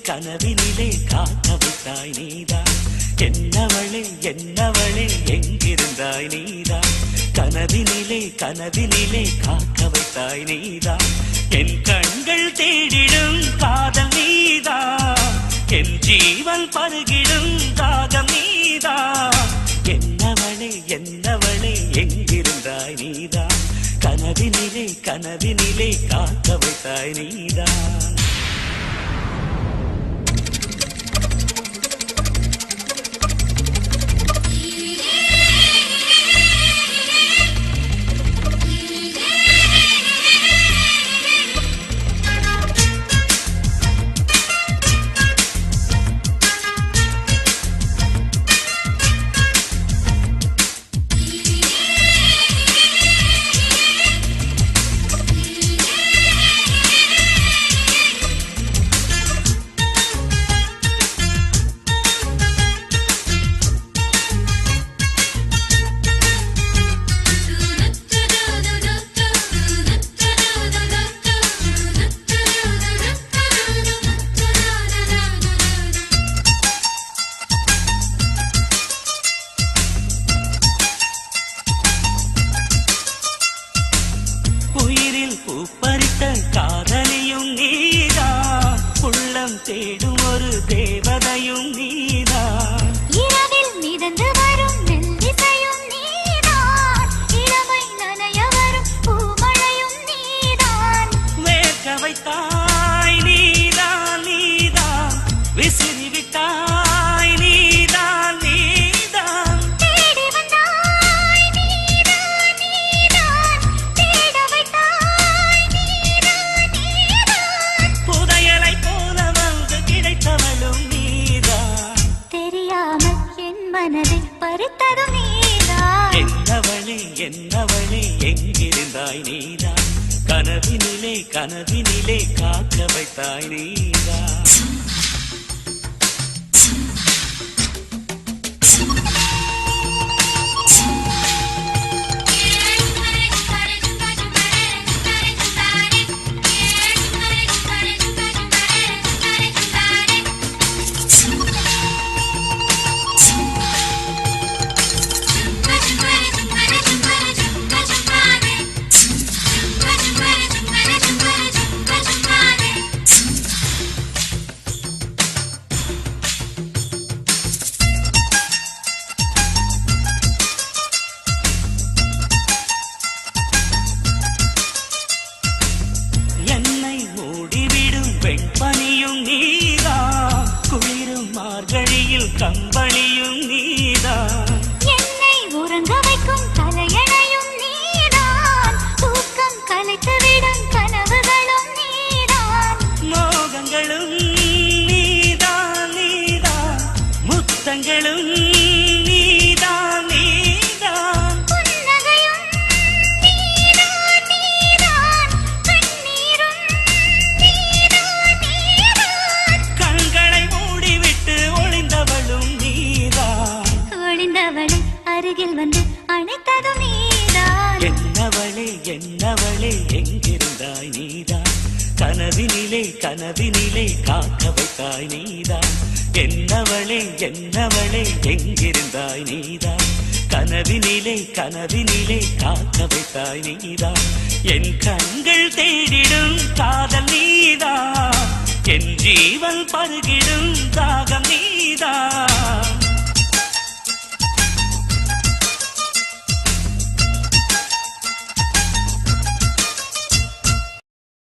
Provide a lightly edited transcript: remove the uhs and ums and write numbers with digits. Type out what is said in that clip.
கனவினிலே காக்க வைத்தாய் நீதான். என்னவளே என்னவளே எங்கிருந்தாய் நீதான். கனவினிலே கனவினிலே காக்க வைத்தாய் நீதான். என் கண்கள் தேடிடும் காதல் நீதான். என் ஜீவன் பருகிடும் தாகம் நீதான். என்னவளே என்னவளே எங்கிருந்தாய் நீதான். கனவினிலே கனவினிலே காக்க வைத்தாய் நீதான். பூப்பறித்த காதலியும் நீதான். உள்ளம் தேடும் ஒரு தேவதையும் நீதான். இரவில் மிதந்து வரும் மெல்லிசையும் நீதான். இளமை நனைய வரும் பூமழையும் நீதான். வேர்க்க வைத்தாய் நீதான் நீதான். விசிறி விட்டாய் நீதான் நீதான். தேடி வந்தாய் நீதான் நீதான். தேட வைத்தாய் நீதான் நீதான். புதையலை போல வந்து கிடைத்தவளும் நீதான். தெரியாமல் என் மனதை பறித்ததும் நீதான். என்னவளே என்னவளே எங்கிருந்தாய் நீதான். கனவினிலே கனவினிலே காக்க வைத்தாய் நீதான். வெண்பனியும் நீதான். குளிரும் மார்கழியில் கம்பளியும் நீதான். என்னை உறங்க வைக்கும் தலையணையும் நீதான். தூக்கம் கலைத்துவிடும் கனவுகளும் நீதான். மோகங்களும் நீதான் நீதான். முத்தங்களும் நீதான் நீதான். புன்னகையும் நீதான் நீதான். கண்ணீரும் நீதான் நீதான். கண்களை மூடிவிட்டு ஒளிந்தவளும் நீதான். ஒளிந்தவளை அருகில் வந்து அணைத்ததும் நீதான். என்னவளே என்னவளே எங்கிருந்தாய் நீதான். கனவினிலே கனவினிலே காக்க வைத்தாய் நீதான். என்னவளே என்னவளே எங்கிருந்தாய் நீதான். கனவினிலே கனவினிலே காக்க வைத்தாய் நீதான். என் கண்கள் தேடிடும் காதல் நீதான். என் ஜீவன் பருகிடும்